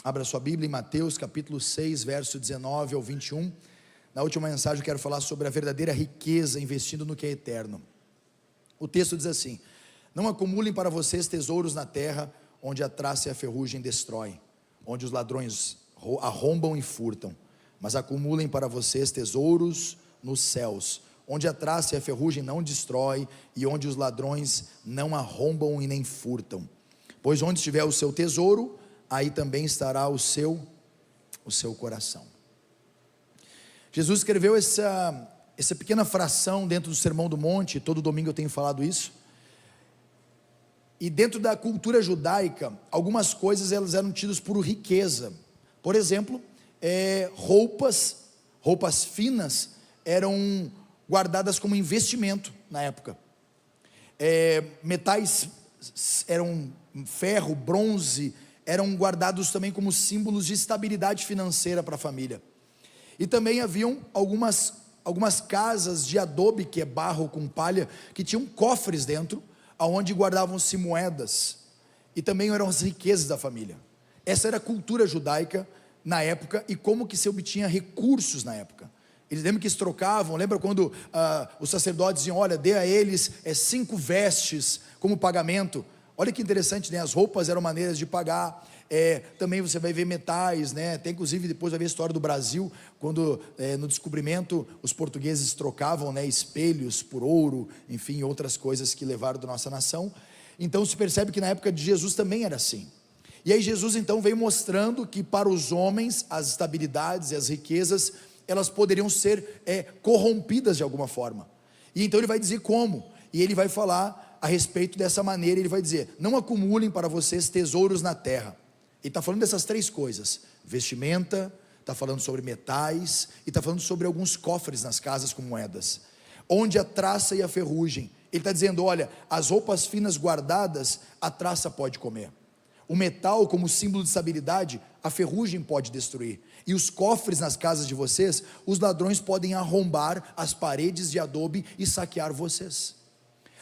Abra sua Bíblia em Mateus capítulo 6, verso 19 ao 21. Na última mensagem eu quero falar sobre a verdadeira riqueza investindo no que é eterno. O texto diz assim: não acumulem para vocês tesouros na terra, onde a traça e a ferrugem destroem, onde os ladrões arrombam e furtam, mas acumulem para vocês tesouros nos céus, onde a traça e a ferrugem não destrói, e onde os ladrões não arrombam e nem furtam. Pois onde estiver o seu tesouro, aí também estará o seu coração. Jesus escreveu essa pequena fração dentro do Sermão do Monte. Todo domingo eu tenho falado isso. E dentro da cultura judaica, algumas coisas elas eram tidas por riqueza. Por exemplo, roupas finas eram guardadas como investimento na época. Metais eram ferro, bronze, eram guardados também como símbolos de estabilidade financeira para a família. E também haviam algumas casas de adobe, que é barro com palha, que tinham cofres dentro, aonde guardavam-se moedas, e também eram as riquezas da família. Essa era a cultura judaica na época, e como que se obtinha recursos na época. Eles lembram que eles trocavam, lembra quando os sacerdotes diziam: olha, dê a eles 5 vestes como pagamento. Olha que interessante, né? As roupas eram maneiras de pagar. Também você vai ver metais, né? Tem inclusive, depois vai ver a história do Brasil, quando no descobrimento os portugueses trocavam, né, espelhos por ouro, enfim, outras coisas que levaram da nossa nação. Então se percebe que na época de Jesus também era assim. E aí Jesus então veio mostrando que para os homens as estabilidades e as riquezas, elas poderiam ser corrompidas de alguma forma. E então ele vai dizer como, e ele vai falar a respeito dessa maneira. Ele vai dizer: não acumulem para vocês tesouros na terra. Ele está falando dessas 3 coisas: vestimenta, está falando sobre metais, e está falando sobre alguns cofres nas casas com moedas, onde a traça e a ferrugem. Ele está dizendo: olha, as roupas finas guardadas, a traça pode comer, o metal como símbolo de estabilidade, a ferrugem pode destruir, e os cofres nas casas de vocês, os ladrões podem arrombar as paredes de adobe e saquear vocês.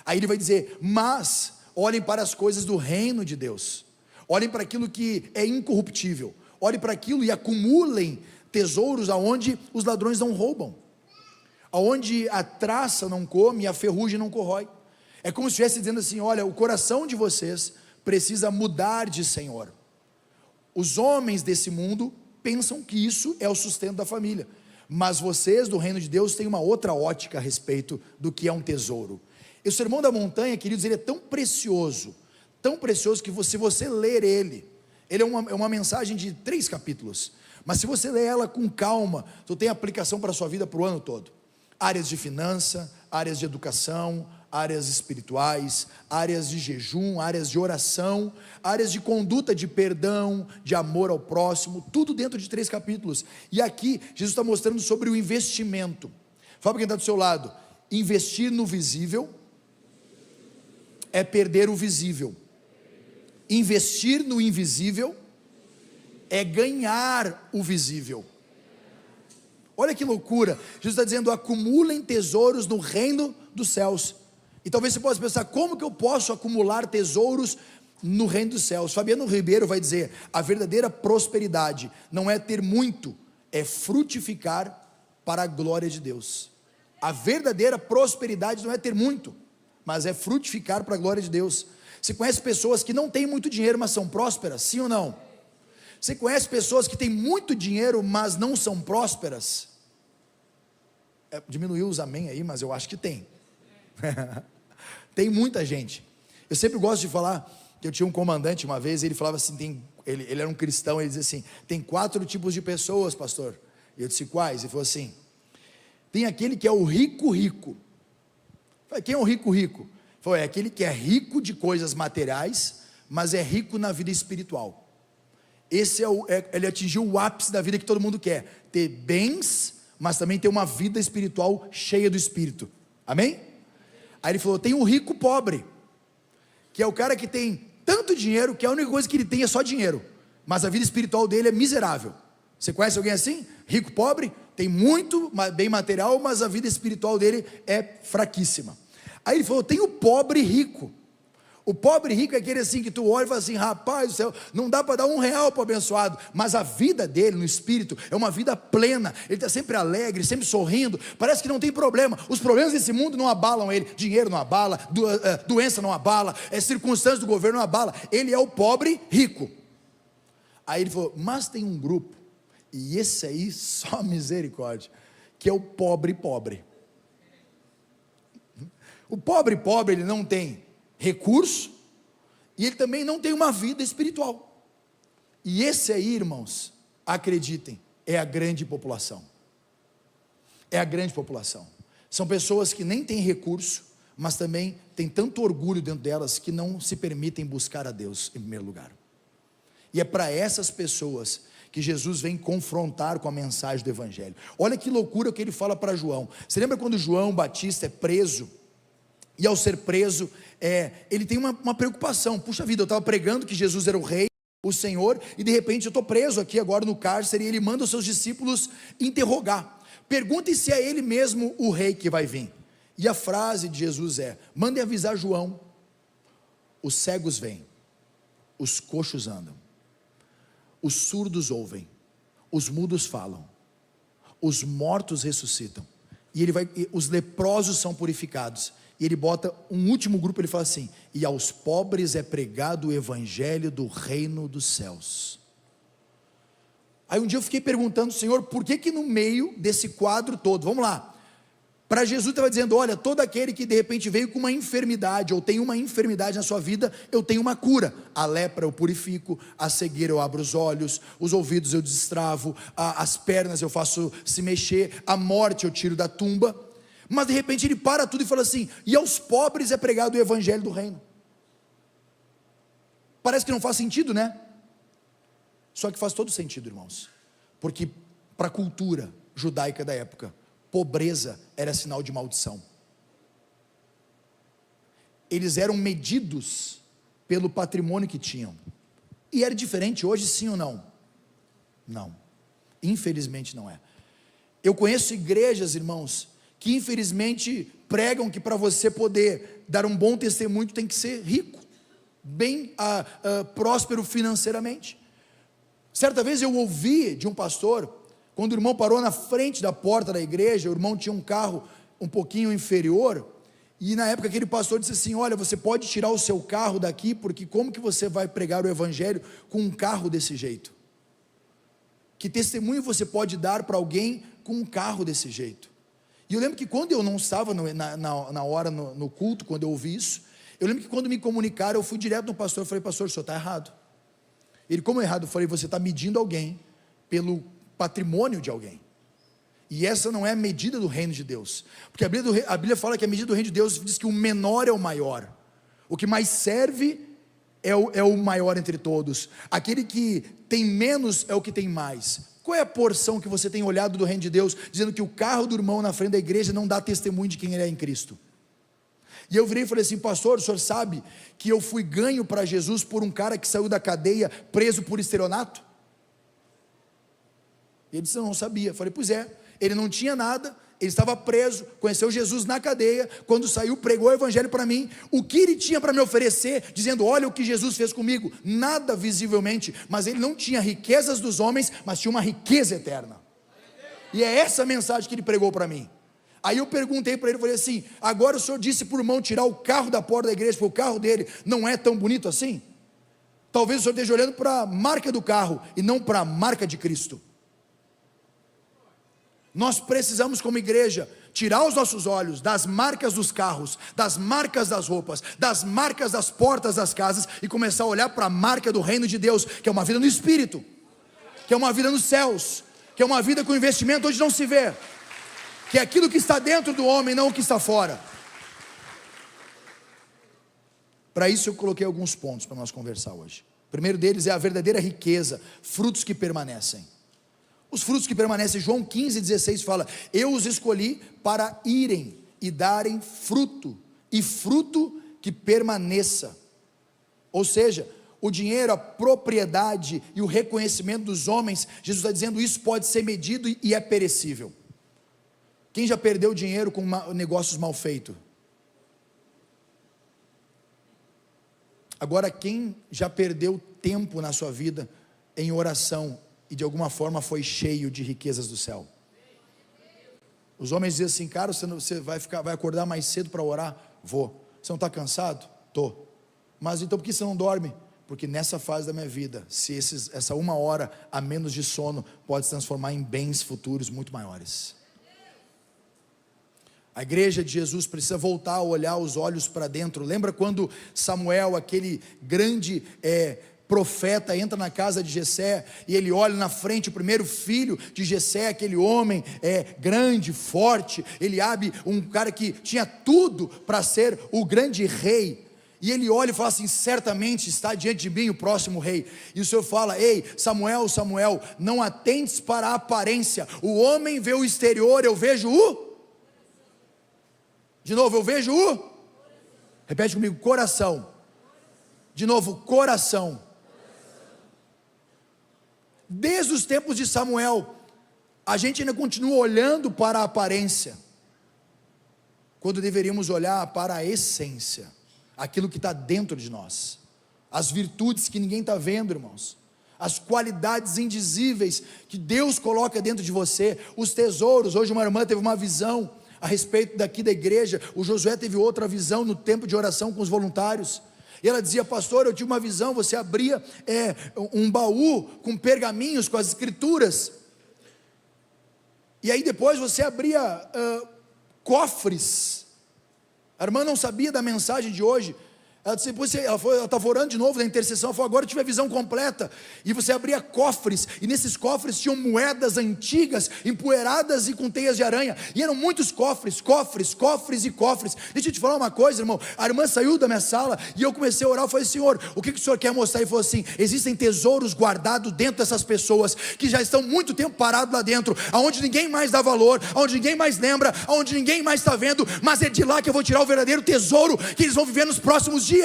Aí ele vai dizer: mas olhem para as coisas do reino de Deus, olhem para aquilo que é incorruptível, olhem para aquilo e acumulem tesouros aonde os ladrões não roubam, aonde a traça não come e a ferrugem não corrói. É como se estivesse dizendo assim: olha, o coração de vocês precisa mudar de senhor. Os homens desse mundo pensam que isso é o sustento da família, mas vocês do reino de Deus têm uma outra ótica a respeito do que é um tesouro. E o Sermão da Montanha, queridos, ele é tão precioso que se você ler ele é uma mensagem de 3 capítulos, mas se você ler ela com calma, tu tem aplicação para a sua vida para o ano todo. Áreas de finança, áreas de educação, áreas espirituais, áreas de jejum, áreas de oração, áreas de conduta, de perdão, de amor ao próximo, tudo dentro de 3 capítulos. E aqui Jesus está mostrando sobre o investimento. Fala para quem está do seu lado: investir no visível é perder o visível. Investir no invisível é ganhar o visível. Olha que loucura. Jesus está dizendo: acumulem tesouros no reino dos céus. E talvez você possa pensar: como que eu posso acumular tesouros no reino dos céus? Fabiano Ribeiro vai dizer: a verdadeira prosperidade não é ter muito, é frutificar para a glória de Deus. A verdadeira prosperidade não é ter muito, mas é frutificar para a glória de Deus. Você conhece pessoas que não têm muito dinheiro, mas são prósperas? Sim ou não? Você conhece pessoas que têm muito dinheiro, mas não são prósperas? Diminuiu os amém aí, mas eu acho que tem. Tem muita gente. Eu sempre gosto de falar que eu tinha um comandante uma vez, ele falava assim, ele era um cristão, ele dizia assim: tem 4 tipos de pessoas, pastor. E eu disse: quais? Ele falou assim: tem aquele que é o rico rico. Eu falei: quem é o rico rico? Ele falou: é aquele que é rico de coisas materiais, mas é rico na vida espiritual. Esse ele atingiu o ápice da vida que todo mundo quer: ter bens, mas também ter uma vida espiritual cheia do Espírito. Amém? Aí ele falou: tem um rico pobre, que é o cara que tem tanto dinheiro que a única coisa que ele tem é só dinheiro, mas a vida espiritual dele é miserável. Você conhece alguém assim? Rico pobre, tem muito bem material, mas a vida espiritual dele é fraquíssima. Aí ele falou: tem o pobre rico. O pobre rico é aquele assim que tu olha e fala assim, rapaz do céu, não dá para dar R$1 para o abençoado, mas a vida dele no espírito é uma vida plena, ele está sempre alegre, sempre sorrindo, parece que não tem problema, os problemas desse mundo não abalam ele, dinheiro não abala, doença não abala, circunstâncias do governo não abala, ele é o pobre rico. Aí ele falou, mas tem um grupo, e esse aí só misericórdia, que é o pobre pobre. O pobre pobre ele não tem recurso, e ele também não tem uma vida espiritual, e esse aí, irmãos, acreditem, é a grande população, são pessoas que nem têm recurso, mas também tem tanto orgulho dentro delas, que não se permitem buscar a Deus em primeiro lugar, e é para essas pessoas que Jesus vem confrontar com a mensagem do Evangelho. Olha que loucura que ele fala para João. Você lembra quando João Batista é preso, e ao ser preso, ele tem uma preocupação, puxa vida, eu estava pregando que Jesus era o rei, o Senhor, e de repente eu estou preso aqui agora no cárcere, e ele manda os seus discípulos interrogar, perguntem se é ele mesmo o rei que vai vir, e a frase de Jesus é, mandem avisar João, os cegos vêm, os coxos andam, os surdos ouvem, os mudos falam, os mortos ressuscitam, e os leprosos são purificados, e ele bota um último grupo, ele fala assim, e aos pobres é pregado o evangelho do reino dos céus. Aí um dia eu fiquei perguntando, Senhor, por que no meio desse quadro todo, vamos lá, para Jesus estava dizendo, olha, todo aquele que de repente veio com uma enfermidade, ou tem uma enfermidade na sua vida, eu tenho uma cura, a lepra eu purifico, a cegueira eu abro os olhos, os ouvidos eu destravo, as pernas eu faço se mexer, a morte eu tiro da tumba, mas de repente ele para tudo e fala assim, e aos pobres é pregado o evangelho do reino. Parece que não faz sentido, né? Só que faz todo sentido, irmãos, porque para a cultura judaica da época, pobreza era sinal de maldição, eles eram medidos pelo patrimônio que tinham, e era diferente hoje, sim ou não? Não, infelizmente não é. Eu conheço igrejas, irmãos, que infelizmente pregam que para você poder dar um bom testemunho tem que ser rico, bem próspero financeiramente. Certa vez eu ouvi de um pastor, quando o irmão parou na frente da porta da igreja, o irmão tinha um carro um pouquinho inferior, e na época aquele pastor disse assim, olha, você pode tirar o seu carro daqui, porque como que você vai pregar o evangelho com um carro desse jeito? Que testemunho você pode dar para alguém com um carro desse jeito? E eu lembro que quando eu não estava na hora, no culto, quando eu ouvi isso, eu lembro que quando me comunicaram, eu fui direto no pastor, eu falei, pastor, o senhor está errado. Ele, como errado? Eu falei, você está medindo alguém pelo patrimônio de alguém, e essa não é a medida do reino de Deus, porque a Bíblia fala que a medida do reino de Deus diz que o menor é o maior, o que mais serve é o maior entre todos, aquele que tem menos é o que tem mais. Qual é a porção que você tem olhado do reino de Deus, dizendo que o carro do irmão na frente da igreja não dá testemunho de quem ele é em Cristo? E eu virei e falei assim, pastor, o senhor sabe que eu fui ganho para Jesus por um cara que saiu da cadeia preso por estelionato? Ele disse, eu não sabia. Eu falei, pois é, ele não tinha nada, ele estava preso, conheceu Jesus na cadeia, quando saiu pregou o evangelho para mim, o que ele tinha para me oferecer, dizendo, olha o que Jesus fez comigo, nada visivelmente, mas ele não tinha riquezas dos homens, mas tinha uma riqueza eterna, e é essa mensagem que ele pregou para mim. Aí eu perguntei para ele, falei assim, agora o senhor disse para o irmão tirar o carro da porta da igreja, porque o carro dele não é tão bonito assim? Talvez o senhor esteja olhando para a marca do carro, e não para a marca de Cristo. Nós precisamos como igreja, tirar os nossos olhos das marcas dos carros, das marcas das roupas, das marcas das portas das casas, e começar a olhar para a marca do reino de Deus, que é uma vida no Espírito, que é uma vida nos céus, que é uma vida com investimento onde não se vê, que é aquilo que está dentro do homem, não o que está fora. Para isso eu coloquei alguns pontos para nós conversar hoje. O primeiro deles é a verdadeira riqueza, frutos que permanecem. Os frutos que permanecem, João 15,16 fala, eu os escolhi para irem e darem fruto, e fruto que permaneça. Ou seja, o dinheiro, a propriedade e o reconhecimento dos homens, Jesus está dizendo, isso pode ser medido e é perecível. Quem já perdeu dinheiro com negócios mal feitos? Agora, quem já perdeu tempo na sua vida em oração e de alguma forma foi cheio de riquezas do céu? Os homens dizem assim: cara, você vai acordar mais cedo para orar? Vou. Você não está cansado? Tô. Mas então por que você não dorme? Porque nessa fase da minha vida, se essa 1 hora a menos de sono pode se transformar em bens futuros muito maiores. A igreja de Jesus precisa voltar a olhar os olhos para dentro. Lembra quando Samuel, aquele grande profeta, entra na casa de Jessé, e ele olha na frente o primeiro filho de Jessé, aquele homem grande, forte, Eliabe, um cara que tinha tudo para ser o grande rei, e ele olha e fala assim: certamente está diante de mim o próximo rei. E o Senhor fala: ei, Samuel, Samuel, não atentes para a aparência, o homem vê o exterior, eu vejo de novo, eu vejo repete comigo, coração. De novo, coração. Desde os tempos de Samuel, a gente ainda continua olhando para a aparência, quando deveríamos olhar para a essência, aquilo que está dentro de nós, as virtudes que ninguém está vendo, irmãos, as qualidades indizíveis que Deus coloca dentro de você, os tesouros. Hoje uma irmã teve uma visão a respeito daqui da igreja, o Josué teve outra visão no tempo de oração com os voluntários, e ela dizia: pastor, eu tive uma visão, você abria um baú com pergaminhos, com as escrituras, e aí depois você abria cofres. A irmã não sabia da mensagem de hoje. Ela disse, ela estava orando de novo na intercessão, ela falou: agora eu tive a visão completa, e você abria cofres, e nesses cofres tinham moedas antigas, empoeiradas e com teias de aranha, e eram muitos cofres, cofres, cofres e cofres. Deixa eu te falar uma coisa, irmão, a irmã saiu da minha sala, e eu comecei a orar, eu falei: Senhor, o que o Senhor quer mostrar? Ele falou assim: existem tesouros guardados dentro dessas pessoas, que já estão muito tempo parados lá dentro, aonde ninguém mais dá valor, aonde ninguém mais lembra, aonde ninguém mais está vendo, mas é de lá que eu vou tirar o verdadeiro tesouro, que eles vão viver nos próximos dias.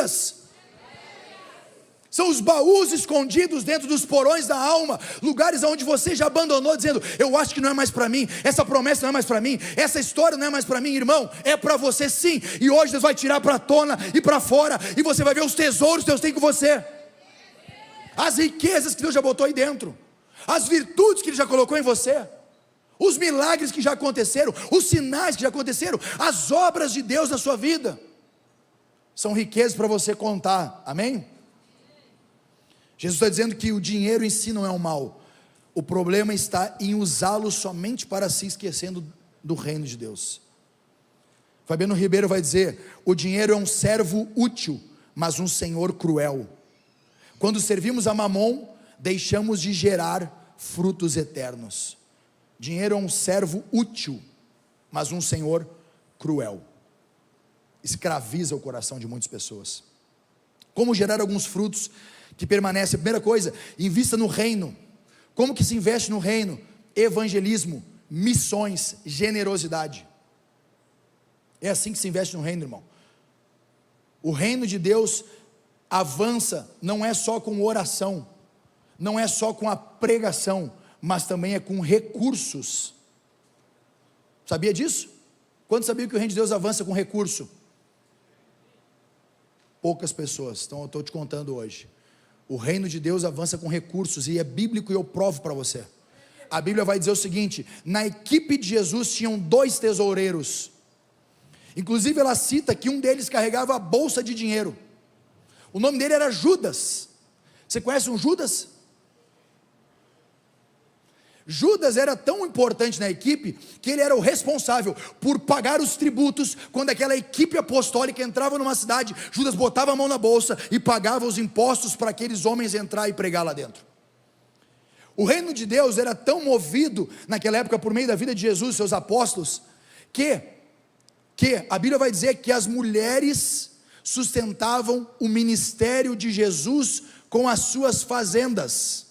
São os baús escondidos dentro dos porões da alma, lugares onde você já abandonou, dizendo: eu acho que não é mais para mim, essa promessa não é mais para mim, essa história não é mais para mim. Irmão, é para você sim, e hoje Deus vai tirar para tona e para fora, e você vai ver os tesouros que Deus tem com você, as riquezas que Deus já botou aí dentro, as virtudes que Ele já colocou em você, os milagres que já aconteceram, os sinais que já aconteceram, as obras de Deus na sua vida. São riquezas para você contar, amém? Jesus está dizendo que o dinheiro em si não é um mal, o problema está em usá-lo somente para se esquecendo do reino de Deus. Fabiano Ribeiro vai dizer: o dinheiro é um servo útil, mas um senhor cruel. Quando servimos a Mamon, deixamos de gerar frutos eternos. Dinheiro é um servo útil, mas um senhor cruel. Escraviza o coração de muitas pessoas. Como gerar alguns frutos que permanecem? A primeira coisa, invista no reino. Como que se investe no reino? Evangelismo, missões, generosidade. É assim que se investe no reino, irmão. O reino de Deus avança, não é só com oração, não é só com a pregação, mas também é com recursos. Sabia disso? Quando sabia que o reino de Deus avança com recurso? Poucas pessoas, então eu estou te contando hoje. O reino de Deus avança com recursos, e é bíblico, e eu provo para você. A Bíblia vai dizer o seguinte: na equipe de Jesus tinham 2 tesoureiros, inclusive ela cita que um deles carregava a bolsa de dinheiro, o nome dele era Judas. Você conhece um Judas? Judas era tão importante na equipe, que ele era o responsável por pagar os tributos. Quando aquela equipe apostólica entrava numa cidade, Judas botava a mão na bolsa e pagava os impostos para aqueles homens entrar e pregar lá dentro. O reino de Deus era tão movido naquela época por meio da vida de Jesus e seus apóstolos, que a Bíblia vai dizer que as mulheres sustentavam o ministério de Jesus com as suas fazendas.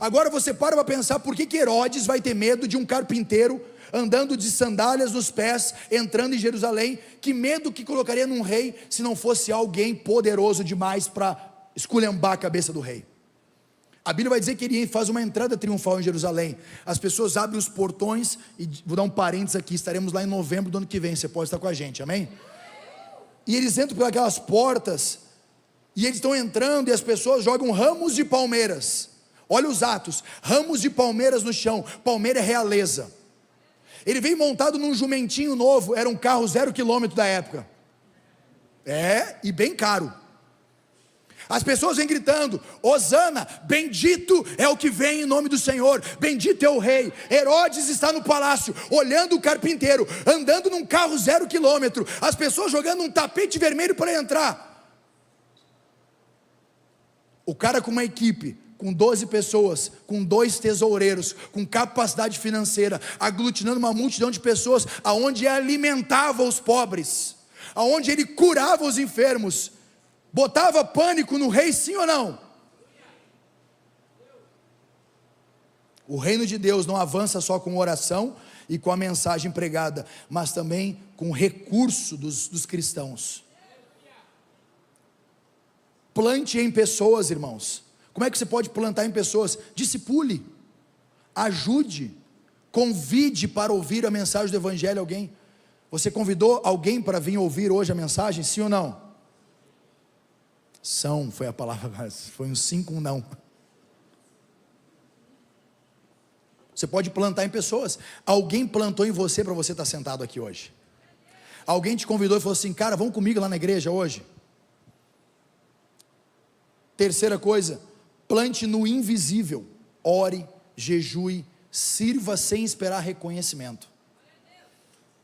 Agora você para pensar, por que Herodes vai ter medo de um carpinteiro andando de sandálias nos pés, entrando em Jerusalém? Que medo que colocaria num rei, se não fosse alguém poderoso demais para esculhambar a cabeça do rei? A Bíblia vai dizer que ele faz uma entrada triunfal em Jerusalém, as pessoas abrem os portões, e vou dar um parênteses aqui, estaremos lá em novembro do ano que vem, você pode estar com a gente, amém? E eles entram por aquelas portas, e eles estão entrando e as pessoas jogam ramos de palmeiras. Olha os atos, ramos de palmeiras no chão. Palmeira é realeza. Ele veio montado num jumentinho novo, era um carro 0 quilômetro da época. E bem caro. As pessoas vêm gritando: Hosana, bendito é o que vem em nome do Senhor, bendito é o rei. Herodes está no palácio, olhando o carpinteiro, andando num carro 0 quilômetro, as pessoas jogando um tapete vermelho para entrar. O cara com uma equipe, com 12 pessoas, com 2 tesoureiros, com capacidade financeira, aglutinando uma multidão de pessoas, aonde alimentava os pobres, aonde ele curava os enfermos, botava pânico no rei, sim ou não? O reino de Deus não avança só com oração e com a mensagem pregada, mas também com o recurso dos cristãos. Plante em pessoas, irmãos. Como é que você pode plantar em pessoas? Discipule, ajude, convide para ouvir a mensagem do evangelho alguém. Você convidou alguém para vir ouvir hoje a mensagem, sim ou não? Foi a palavra, foi um sim com um não. Você pode plantar em pessoas. Alguém plantou em você para você estar sentado aqui hoje. Alguém te convidou e falou assim: cara, vamos comigo lá na igreja hoje. Terceira coisa, plante no invisível. Ore, jejue, sirva sem esperar reconhecimento.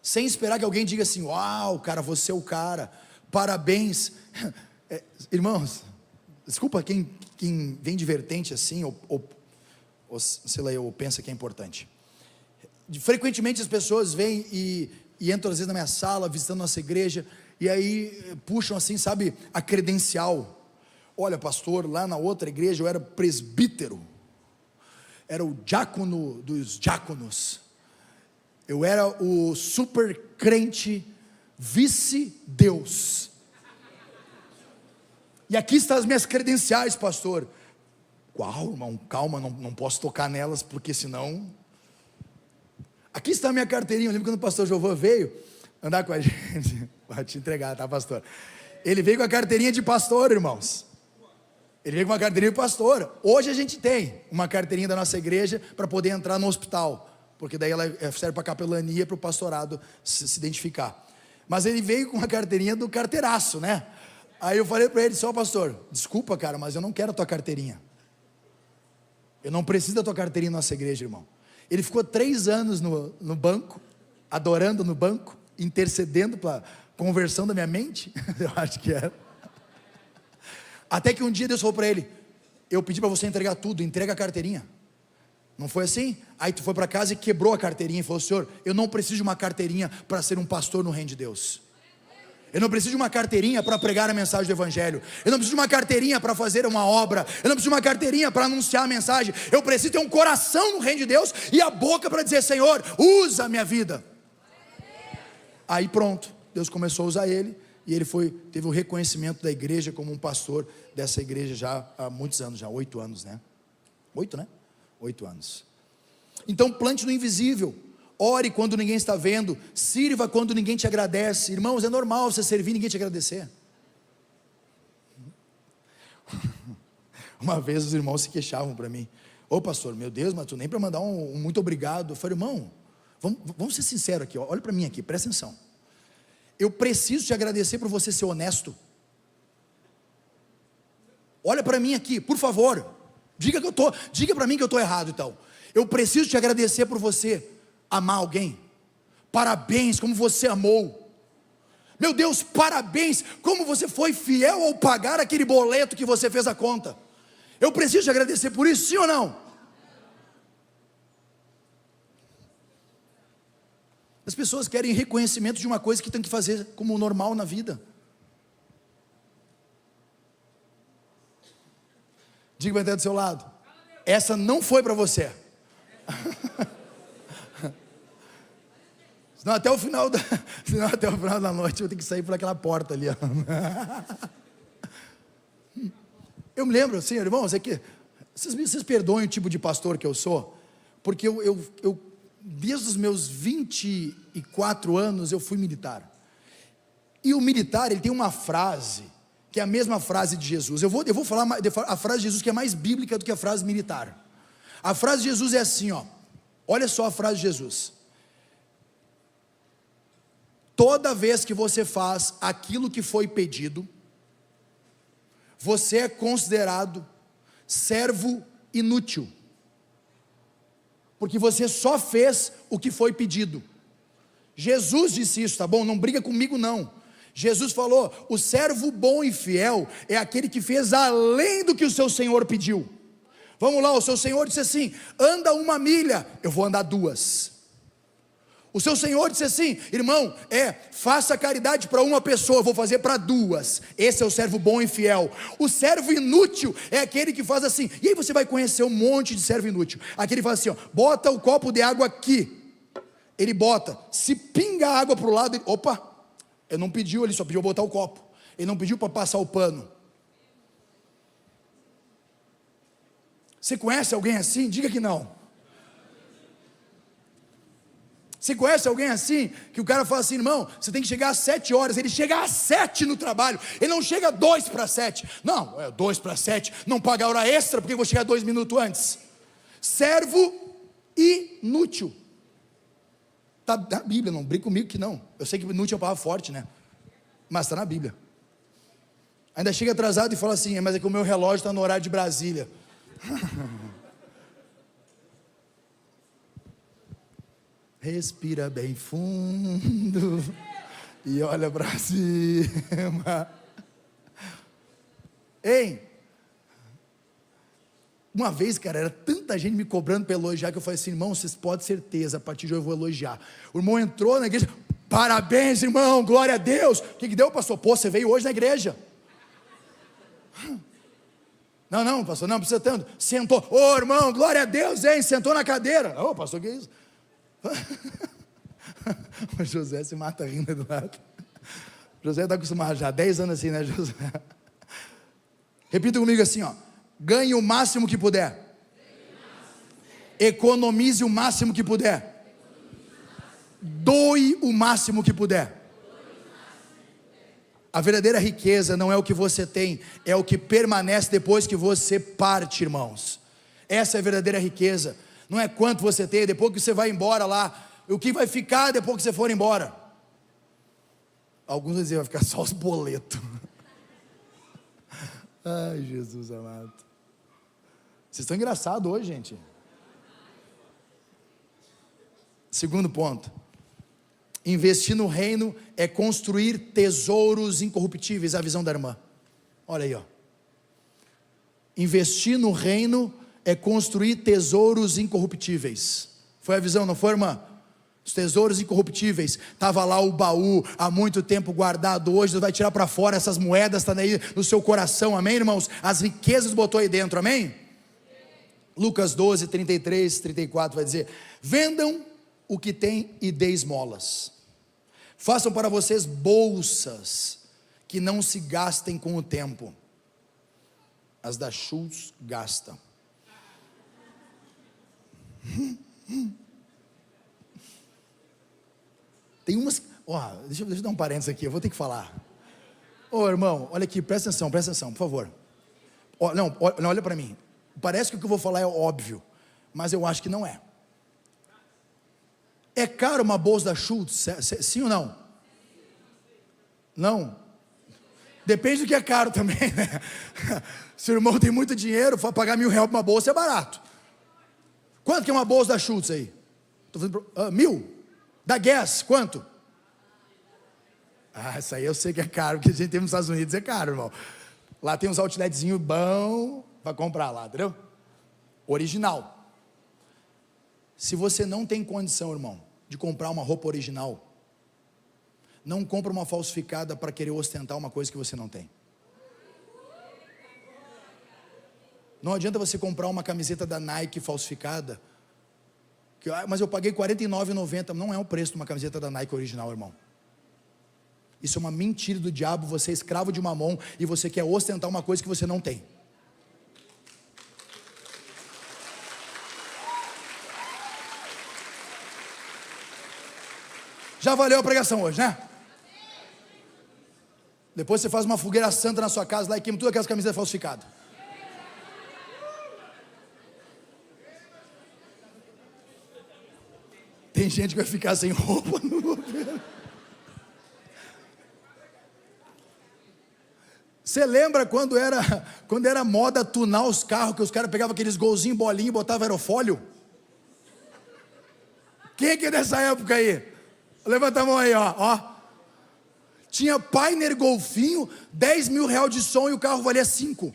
Sem esperar que alguém diga assim: uau, cara, você é o cara, parabéns. Irmãos, desculpa quem vem de vertente assim, ou sei lá, ou pensa que é importante. Frequentemente as pessoas vêm e entram às vezes na minha sala, visitando nossa igreja, e aí puxam assim, sabe, a credencial. Olha, pastor, lá na outra igreja eu era presbítero, era o diácono dos diáconos, eu era o super crente vice-deus, e aqui estão as minhas credenciais, pastor. Uau, irmão, calma, não posso tocar nelas, porque senão... Aqui está a minha carteirinha. Eu lembro quando o pastor Jovan veio andar com a gente, vai te entregar, tá, pastor? Ele veio com a carteirinha de pastor, irmãos. Ele veio com uma carteirinha de pastor. Hoje a gente tem uma carteirinha da nossa igreja para poder entrar no hospital, porque daí ela serve para capelania, para o pastorado se identificar. Mas ele veio com uma carteirinha do carteiraço, né? Aí eu falei para ele: só, pastor, desculpa, cara, mas eu não quero a tua carteirinha. Eu não preciso da tua carteirinha na nossa igreja, irmão. Ele ficou 3 anos no banco, adorando no banco, intercedendo para a conversão da minha mente. Eu acho que era. Até que um dia Deus falou para ele: eu pedi para você entregar tudo, entrega a carteirinha. Não foi assim? Aí tu foi para casa e quebrou a carteirinha e falou: Senhor, eu não preciso de uma carteirinha para ser um pastor no reino de Deus. Eu não preciso de uma carteirinha para pregar a mensagem do evangelho. Eu não preciso de uma carteirinha para fazer uma obra. Eu não preciso de uma carteirinha para anunciar a mensagem. Eu preciso ter um coração no reino de Deus e a boca para dizer: Senhor, usa a minha vida. Aí pronto, Deus começou a usar ele, e ele teve o reconhecimento da igreja como um pastor dessa igreja já há muitos anos, já 8 anos, né? 8, né? 8 anos. Então plante no invisível. Ore quando ninguém está vendo, sirva quando ninguém te agradece. Irmãos, é normal você servir e ninguém te agradecer. Uma vez os irmãos se queixavam para mim: ô pastor, meu Deus, mas tu nem para mandar um muito obrigado. Eu falei: irmão, vamos ser sinceros aqui, olha para mim aqui, presta atenção. Eu preciso te agradecer por você ser honesto. Olha para mim aqui, por favor. Diga para mim que eu estou errado então. Eu preciso te agradecer por você amar alguém. Parabéns como você amou. Meu Deus, parabéns como você foi fiel ao pagar aquele boleto que você fez a conta. Eu preciso te agradecer por isso, sim ou não? As pessoas querem reconhecimento de uma coisa que tem que fazer como normal na vida. Diga para quem está do seu lado: essa não foi para você. Senão até o final da noite eu tenho que sair por aquela porta ali. Eu me lembro assim, irmãos, é que vocês perdoem o tipo de pastor que eu sou, porque eu desde os meus 24 anos eu fui militar. E o militar, ele tem uma frase que é a mesma frase de Jesus. Eu vou falar a frase de Jesus que é mais bíblica do que a frase militar. A frase de Jesus é assim, ó. Olha só a frase de Jesus: toda vez que você faz aquilo que foi pedido, você é considerado servo inútil, porque você só fez o que foi pedido. Jesus disse isso, tá bom? Não briga comigo não. Jesus falou: o servo bom e fiel é aquele que fez além do que o seu Senhor pediu. Vamos lá, o seu Senhor disse assim: anda 1 milha, eu vou andar 2. O seu Senhor disse assim: irmão, faça caridade para 1 pessoa, eu vou fazer para 2. Esse é o servo bom e fiel. O servo inútil é aquele que faz assim. E aí você vai conhecer um monte de servo inútil. Aquele que faz assim, ó, bota o copo de água aqui. Ele bota, se pinga a água para o lado, opa, ele não pediu, ele só pediu botar o copo. Ele não pediu para passar o pano. Você conhece alguém assim? Diga que não. Você conhece alguém assim, que o cara fala assim: irmão, você tem que chegar às 7 horas, ele chega às 7 no trabalho, ele não chega 2 para 7, não, 2 para 7, não paga hora extra, porque eu vou chegar 2 minutos antes. Servo inútil, está na Bíblia, não brinca comigo que não, eu sei que inútil é uma palavra forte, né, mas está na Bíblia. Ainda chega atrasado e fala assim: mas é que o meu relógio está no horário de Brasília. Respira bem fundo e olha para cima. Hein? Uma vez, cara, era tanta gente me cobrando para elogiar, que eu falei assim: irmão, vocês podem ter certeza, a partir de hoje eu vou elogiar. O irmão entrou na igreja: parabéns, irmão, glória a Deus. O que deu, pastor? Pô, você veio hoje na igreja. Não, pastor, não precisa tanto. Sentou, ô irmão, glória a Deus, hein? Sentou na cadeira. Ô, pastor, que é isso? O José se mata rindo do lado. José está acostumado já, 10 anos assim, né, José? Repita comigo assim, ó: ganhe o máximo que puder, economize o máximo que puder, doe o máximo que puder. A verdadeira riqueza não é o que você tem, é o que permanece depois que você parte, irmãos. Essa é a verdadeira riqueza. Não é quanto você tem, depois que você vai embora lá, o que vai ficar depois que você for embora? Alguns vão dizer: vai ficar só os boletos. Ai, Jesus amado. Vocês estão engraçados hoje, gente. Segundo ponto: investir no reino é construir tesouros incorruptíveis. A visão da irmã, olha aí, ó. Investir no reino é construir tesouros incorruptíveis. Foi a visão, não foi, irmã? Os tesouros incorruptíveis. Estava lá o baú há muito tempo guardado. Hoje Deus vai tirar para fora essas moedas, estão aí no seu coração, amém, irmãos? As riquezas botou aí dentro, amém? Lucas 12, 33, 34 vai dizer: vendam o que tem e dê esmolas. Façam para vocês bolsas que não se gastem com o tempo. As da Schultz gastam. Tem umas, deixa eu dar um parênteses aqui, eu vou ter que falar. Irmão, olha aqui, presta atenção, por favor. Não, olha para mim. Parece que o que eu vou falar é óbvio, mas eu acho que não é. É caro uma bolsa da Schultz, sim ou não? Não? Depende do que é caro também, né? Se o irmão tem muito dinheiro, pagar R$1.000 por uma bolsa é barato. Quanto que é uma bolsa da Schultz aí? 1.000? Da Guess, quanto? Isso aí eu sei que é caro, porque a gente tem nos Estados Unidos, é caro, irmão. Lá tem uns outletzinhos bons para comprar lá, entendeu? Original. Se você não tem condição, irmão, de comprar uma roupa original, não compra uma falsificada para querer ostentar uma coisa que você não tem. Não adianta você comprar uma camiseta da Nike falsificada, mas eu paguei R$ 49,90, não é o preço de uma camiseta da Nike original, irmão. Isso é uma mentira do diabo. Você é escravo de Mamon e você quer ostentar uma coisa que você não tem. Já valeu a pregação hoje, né? Depois você faz uma fogueira santa na sua casa lá e queima todas aquelas camisetas falsificadas. Tem gente que vai ficar sem roupa no governo. Você lembra quando era moda tunar os carros, que os caras pegavam aqueles golzinhos, bolinha e botavam aerofólio? Quem é que é dessa época aí? Levanta a mão aí, ó. Tinha Pioneer Golfinho, 10 mil reais de som e o carro valia 5.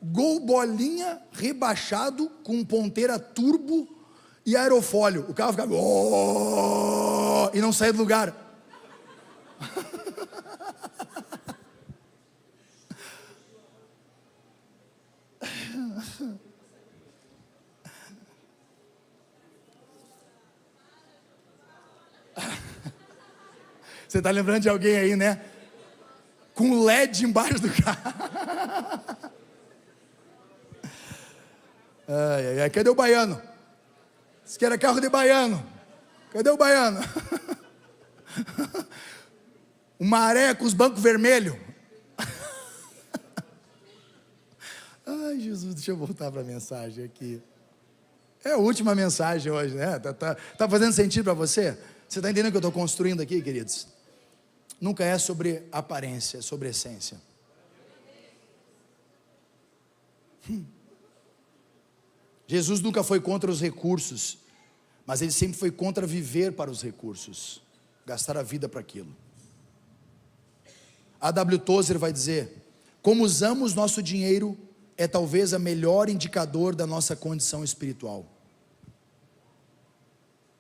Gol bolinha rebaixado com ponteira turbo e aerofólio. O carro ficava e não saía do lugar. Você está lembrando de alguém aí, né? Com LED embaixo do carro. Ai, cadê o baiano? Isso que era carro de baiano. Cadê o baiano? Uma areia com os bancos vermelhos. Ai, Jesus, deixa eu voltar para a mensagem aqui. É a última mensagem hoje, né? Tá fazendo sentido para você? Você está entendendo o que eu estou construindo aqui, queridos? Nunca é sobre aparência, é sobre essência. Jesus nunca foi contra os recursos, mas ele sempre foi contra viver para os recursos, gastar a vida para aquilo. A.W. Tozer vai dizer: como usamos nosso dinheiro é talvez a melhor indicador da nossa condição espiritual.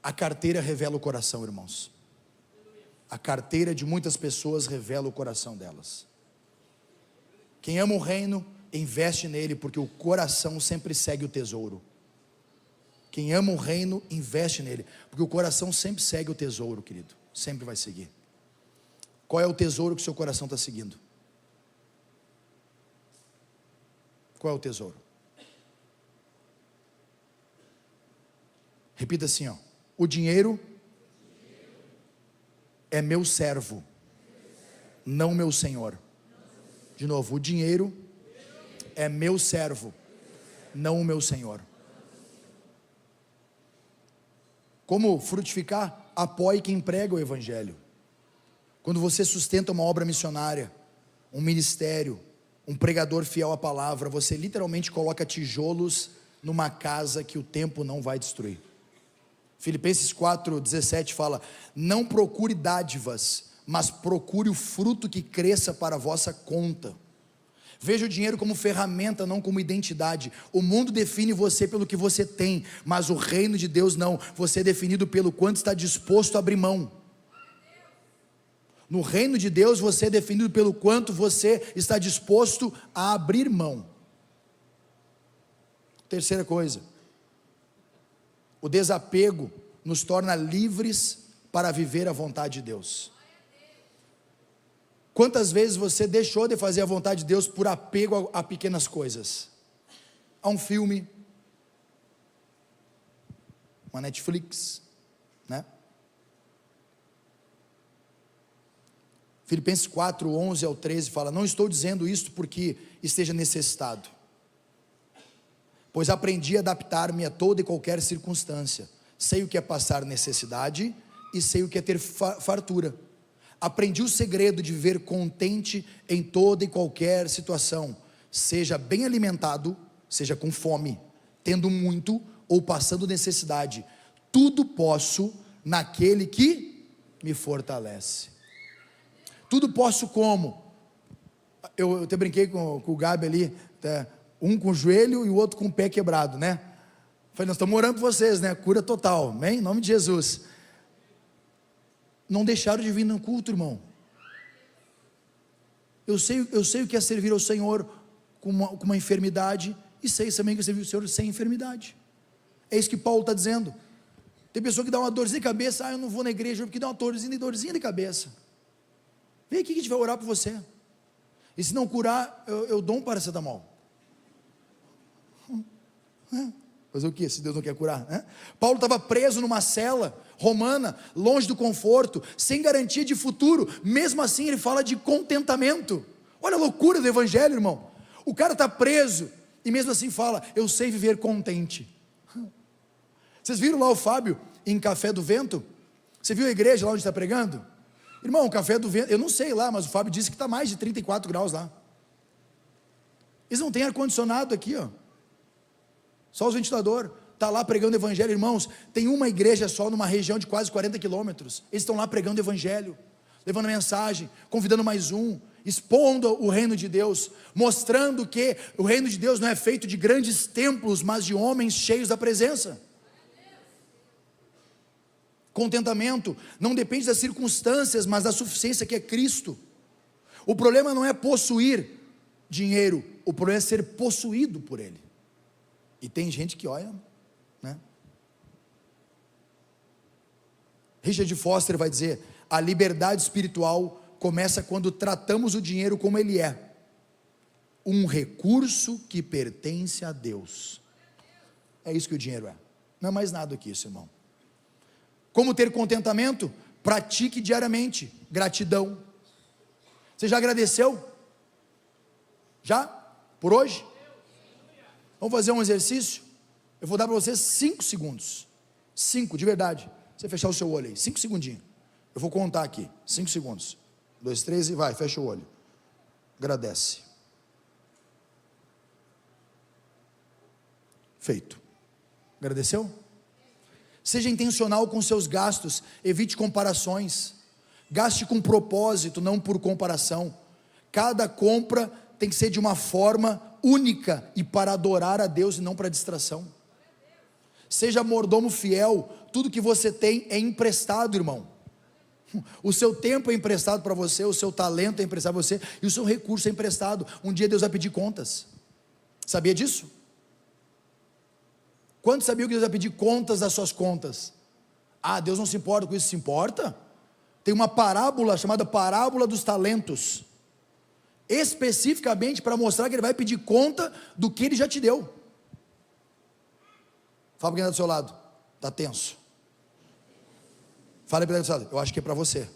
A carteira revela o coração, irmãos. A carteira de muitas pessoas revela o coração delas. Quem ama o reino, investe nele, porque o coração sempre segue o tesouro. Quem ama o reino, investe nele, porque o coração sempre segue o tesouro, querido. Sempre vai seguir. Qual é o tesouro que o seu coração está seguindo? Qual é o tesouro? Repita assim, ó. O dinheiro é meu servo, não meu senhor. De novo, o dinheiro é meu servo, não o meu senhor. Como frutificar? Apoie quem prega o evangelho. Quando você sustenta uma obra missionária, um ministério, um pregador fiel à palavra, você literalmente coloca tijolos numa casa que o tempo não vai destruir. Filipenses 4:17 fala: não procure dádivas, mas procure o fruto que cresça para a vossa conta. Veja o dinheiro como ferramenta, não como identidade. O mundo define você pelo que você tem, mas o reino de Deus não. Você é definido pelo quanto está disposto a abrir mão. No reino de Deus você é definido pelo quanto você está disposto a abrir mão. Terceira coisa, o desapego nos torna livres para viver a vontade de Deus. Quantas vezes você deixou de fazer a vontade de Deus por apego a pequenas coisas? A um filme, uma Netflix, né? Filipenses 4:11-13 fala: não estou dizendo isto porque esteja necessitado, pois aprendi a adaptar-me a toda e qualquer circunstância. Sei o que é passar necessidade e sei o que é ter fartura. Aprendi o segredo de viver contente em toda e qualquer situação, seja bem alimentado, seja com fome, tendo muito ou passando necessidade. Tudo posso naquele que me fortalece. Tudo posso como? Eu até brinquei com o Gabi ali, um com o joelho e o outro com o pé quebrado, né? Falei, nós estamos orando por vocês, né? Cura total, amém? Em nome de Jesus. Não deixaram de vir no culto, irmão. Eu sei o que é servir ao Senhor com uma enfermidade, e sei também que é servir ao Senhor sem enfermidade. É isso que Paulo está dizendo. Tem pessoa que dá uma dorzinha de cabeça, eu não vou na igreja porque dá uma dorzinha de cabeça. Vem aqui que a gente vai orar por você. E se não curar, eu dou um paracetamol. Fazer o que se Deus não quer curar, né? Paulo estava preso numa cela romana, longe do conforto, sem garantia de futuro. Mesmo assim ele fala de contentamento. Olha a loucura do evangelho, irmão. O cara está preso e mesmo assim fala: eu sei viver contente. Vocês viram lá o Fábio em Café do Vento? Você viu a igreja lá onde está pregando? Irmão, o Café do Vento, eu não sei lá, mas o Fábio disse que está mais de 34 graus lá. Eles não têm ar-condicionado aqui, ó. Só os ventiladores. Está lá pregando evangelho, irmãos. Tem uma igreja só numa região de quase 40 quilômetros. Eles estão lá pregando evangelho, levando mensagem, convidando mais um, expondo o reino de Deus, mostrando que o reino de Deus não é feito de grandes templos, mas de homens cheios da presença. Contentamento não depende das circunstâncias, mas da suficiência que é Cristo. O problema não é possuir dinheiro, o problema é ser possuído por ele. E tem gente que olha, né? Richard Foster vai dizer: a liberdade espiritual começa quando tratamos o dinheiro como ele é, um recurso que pertence a Deus. É isso que o dinheiro é, não é mais nada que isso, irmão. Como ter contentamento? Pratique diariamente gratidão. Você já agradeceu? Já? Por hoje? Vamos fazer um exercício? Eu vou dar para vocês 5 segundos. 5, de verdade. Você fechar o seu olho aí, 5 segundinhos. Eu vou contar aqui, 5 segundos. 1, 2, 3 e vai, fecha o olho. Agradece. Feito. Agradeceu? Seja intencional com seus gastos, evite comparações. Gaste com propósito, não por comparação. Cada compra tem que ser de uma forma única e para adorar a Deus e não para distração. Seja mordomo fiel. Tudo que você tem é emprestado, irmão. O seu tempo é emprestado para você, o seu talento é emprestado para você e o seu recurso é emprestado. Um dia Deus vai pedir contas. Sabia disso? Quantos sabiam que Deus vai pedir contas das suas contas? Ah, Deus não se importa com isso. Se importa? Tem uma parábola chamada parábola dos talentos, especificamente para mostrar que Ele vai pedir conta do que Ele já te deu. Fala para quem está do seu lado, está tenso. Fala para quem está do seu lado, eu acho que é para você.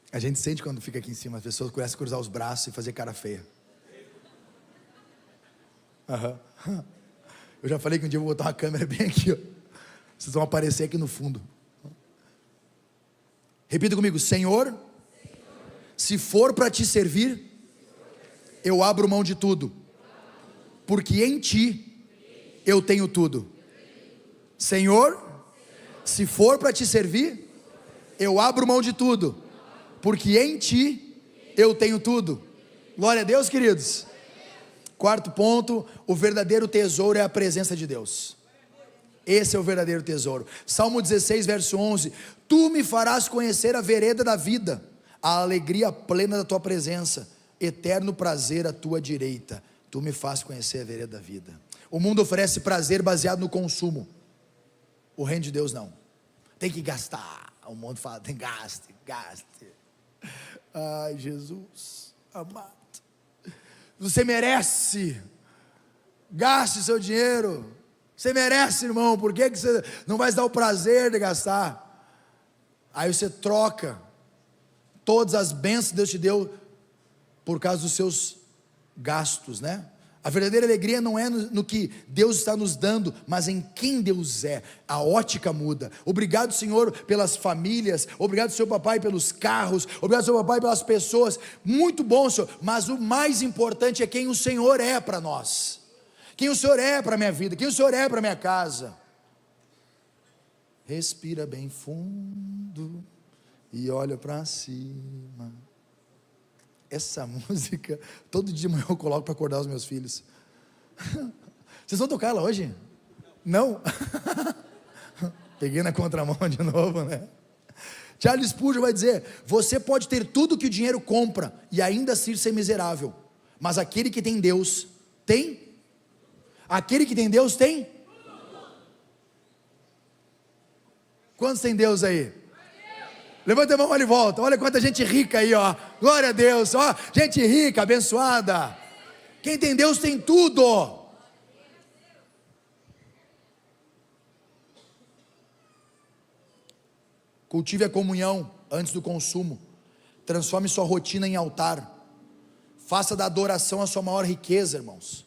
A gente sente quando fica aqui em cima, as pessoas começam a cruzar os braços e fazer cara feia. Uhum. Eu já falei que um dia eu vou botar uma câmera bem aqui, ó. Vocês vão aparecer aqui no fundo. Repita comigo: Senhor, se for para te servir, eu abro mão de tudo, porque em ti eu tenho tudo. Senhor, se for para te servir, eu abro mão de tudo, porque em ti eu tenho tudo. Glória a Deus, queridos. Quarto ponto: o verdadeiro tesouro é a presença de Deus. Esse é o verdadeiro tesouro. Salmo 16, verso 11: tu me farás conhecer a vereda da vida, a alegria plena da tua presença, eterno prazer à tua direita. Tu me fazes conhecer a vereda da vida. O mundo oferece prazer baseado no consumo, o reino de Deus não. Tem que gastar. O mundo fala: tem gaste. Ai, Jesus amado, você merece. Gaste seu dinheiro. Você merece, irmão. Por que você não vai se dar o prazer de gastar? Aí você troca todas as bênçãos que Deus te deu por causa dos seus gastos, né? A verdadeira alegria não é no que Deus está nos dando, mas em quem Deus é. A ótica muda. Obrigado, Senhor, pelas famílias. Obrigado, Senhor Papai, pelos carros. Obrigado, Senhor Papai, pelas pessoas. Muito bom, Senhor. Mas o mais importante é quem o Senhor é para nós. Quem o Senhor é para a minha vida. Quem o Senhor é para a minha casa. Respira bem fundo e olha para cima. Essa música, todo dia de manhã eu coloco para acordar os meus filhos. Vocês vão tocar ela hoje? Não? Peguei na contramão de novo, né? Charles Spurgeon vai dizer: você pode ter tudo que o dinheiro compra e ainda assim ser miserável, mas aquele que tem Deus tem. Aquele que tem Deus tem. Quantos tem Deus aí? Levanta a mão, olha e volta. Olha quanta gente rica aí, ó. Glória a Deus, ó. Gente rica, abençoada. Quem tem Deus tem tudo. Cultive a comunhão antes do consumo. Transforme sua rotina em altar. Faça da adoração a sua maior riqueza, irmãos.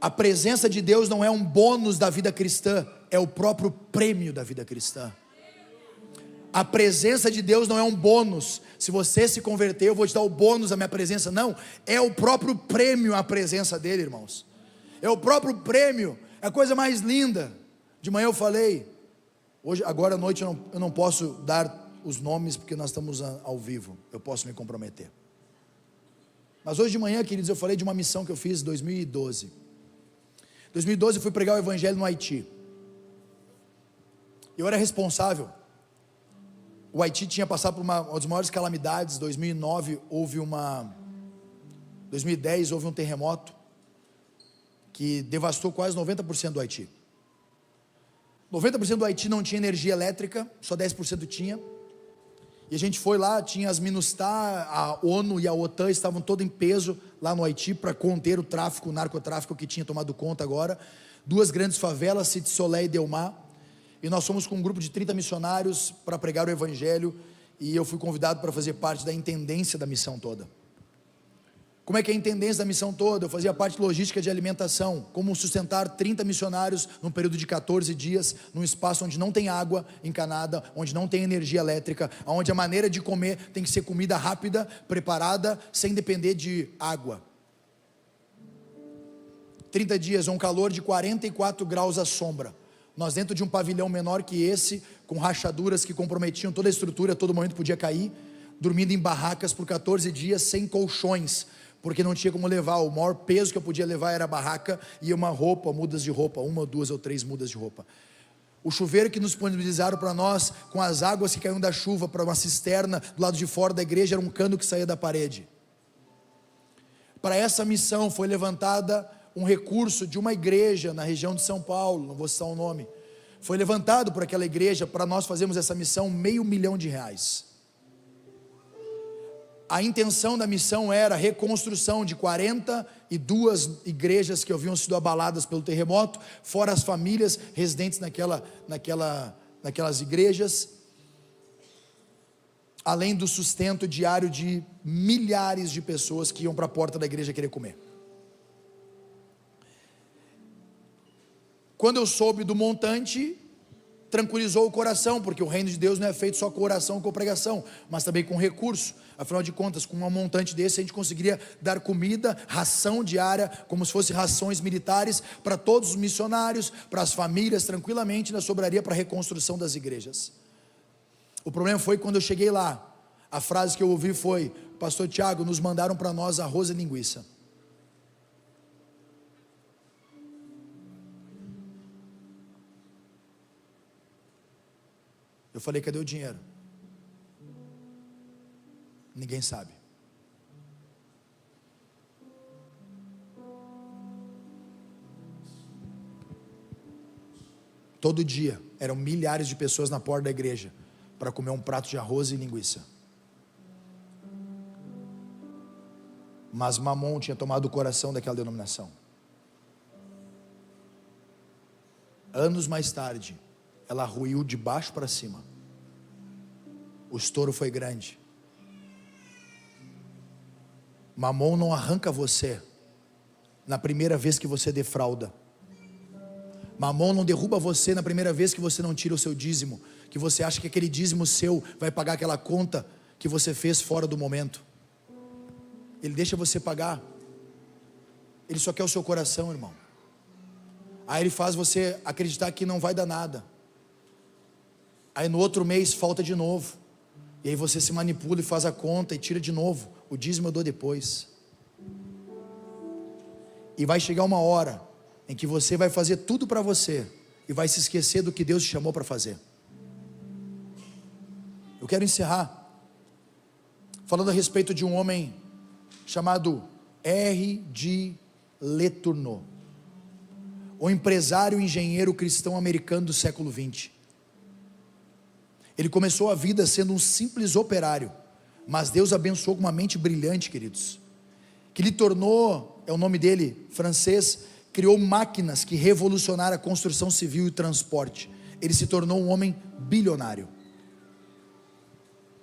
A presença de Deus não é um bônus da vida cristã, é o próprio prêmio da vida cristã. A presença de Deus não é um bônus. Se você se converter, eu vou te dar o bônus da minha presença. Não, é o próprio prêmio a presença dele, irmãos. É o próprio prêmio, é a coisa mais linda. De manhã eu falei, hoje, agora à noite eu não posso dar os nomes, porque nós estamos ao vivo, eu posso me comprometer. Mas hoje de manhã, queridos, eu falei de uma missão que eu fiz em 2012. Em 2012 eu fui pregar o evangelho no Haiti. Eu era responsável. O Haiti tinha passado por uma das maiores calamidades. Em 2009 2010 houve um terremoto que devastou quase 90% do Haiti. 90% do Haiti não tinha energia elétrica, só 10% tinha. E a gente foi lá, tinha as MINUSTAH, a ONU e a OTAN estavam todos em peso lá no Haiti para conter o tráfico, o narcotráfico que tinha tomado conta agora. 2 grandes favelas, Cité Soleil e Delmar. E nós fomos com um grupo de 30 missionários para pregar o evangelho. E eu fui convidado para fazer parte da intendência da missão toda. Como é que é a intendência da missão toda? Eu fazia parte logística de alimentação, como sustentar 30 missionários num período de 14 dias, num espaço onde não tem água encanada, onde não tem energia elétrica, onde a maneira de comer tem que ser comida rápida, preparada, sem depender de água. 30 dias, um calor de 44 graus à sombra. Nós dentro de um pavilhão menor que esse, com rachaduras que comprometiam toda a estrutura, a todo momento podia cair, dormindo em barracas por 14 dias, sem colchões, porque não tinha como levar. O maior peso que eu podia levar era a barraca e uma roupa, mudas de roupa, 1, 2 ou 3 mudas de roupa. O chuveiro que nos disponibilizaram para nós, com as águas que caíam da chuva para uma cisterna do lado de fora da igreja, era um cano que saía da parede. Para essa missão foi levantada um recurso de uma igreja na região de São Paulo, não vou citar o nome. Foi levantado por aquela igreja para nós fazermos essa missão R$500 mil. A intenção da missão era a reconstrução de 42 igrejas que haviam sido abaladas pelo terremoto, fora as famílias residentes naquelas igrejas, além do sustento diário de milhares de pessoas que iam para a porta da igreja querer comer. Quando eu soube do montante, tranquilizou o coração, porque o reino de Deus não é feito só com oração, com pregação, mas também com recurso. Afinal de contas, com um montante desse, a gente conseguiria dar comida, ração diária, como se fossem rações militares, para todos os missionários, para as famílias, tranquilamente, ainda sobraria para a reconstrução das igrejas. O problema foi quando eu cheguei lá, a frase que eu ouvi foi: pastor Tiago, nos mandaram para nós arroz e linguiça. Eu falei, cadê o dinheiro? Ninguém sabe. Todo dia eram milhares de pessoas na porta da igreja para comer um prato de arroz e linguiça. Mas Mamon tinha tomado o coração daquela denominação. Anos mais tarde, ela ruiu de baixo para cima. O estouro foi grande. Mamon não arranca você na primeira vez que você defrauda. Mamon não derruba você na primeira vez que você não tira o seu dízimo, que você acha que aquele dízimo seu vai pagar aquela conta que você fez fora do momento. Ele deixa você pagar. Ele só quer o seu coração, irmão. Aí ele faz você acreditar que não vai dar nada. Aí no outro mês falta de novo. E aí você se manipula e faz a conta e tira de novo. O dízimo eu dou depois. E vai chegar uma hora em que você vai fazer tudo para você e vai se esquecer do que Deus te chamou para fazer. Eu quero encerrar falando a respeito de um homem chamado R.G. Letourneau, o empresário e engenheiro cristão americano do século XX. Ele começou a vida sendo um simples operário, mas Deus abençoou com uma mente brilhante, queridos, que lhe tornou, é o nome dele, francês, criou máquinas que revolucionaram a construção civil e o transporte. Ele se tornou um homem bilionário.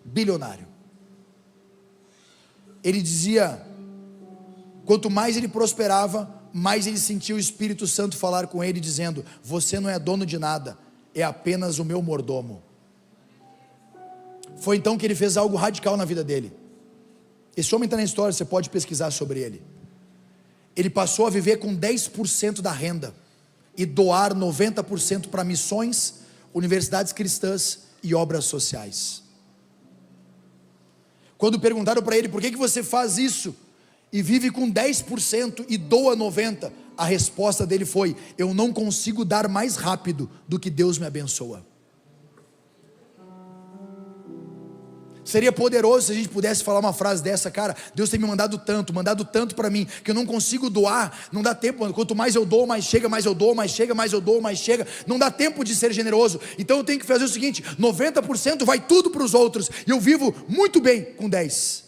Bilionário. Ele dizia, quanto mais ele prosperava, mais ele sentia o Espírito Santo falar com ele, dizendo: você não é dono de nada, é apenas o meu mordomo. Foi então que ele fez algo radical na vida dele. Esse homem está na história, você pode pesquisar sobre ele. Ele passou a viver com 10% da renda e doar 90% para missões, universidades cristãs e obras sociais. Quando perguntaram para ele, por que você faz isso e vive com 10% e doa 90%, a resposta dele foi: eu não consigo dar mais rápido do que Deus me abençoa. Seria poderoso se a gente pudesse falar uma frase dessa: cara, Deus tem me mandado tanto para mim, que eu não consigo doar, não dá tempo, quanto mais eu dou, mais chega, mais eu dou, mais chega, mais eu dou, mais chega, não dá tempo de ser generoso, então eu tenho que fazer o seguinte: 90% vai tudo para os outros, e eu vivo muito bem com 10%.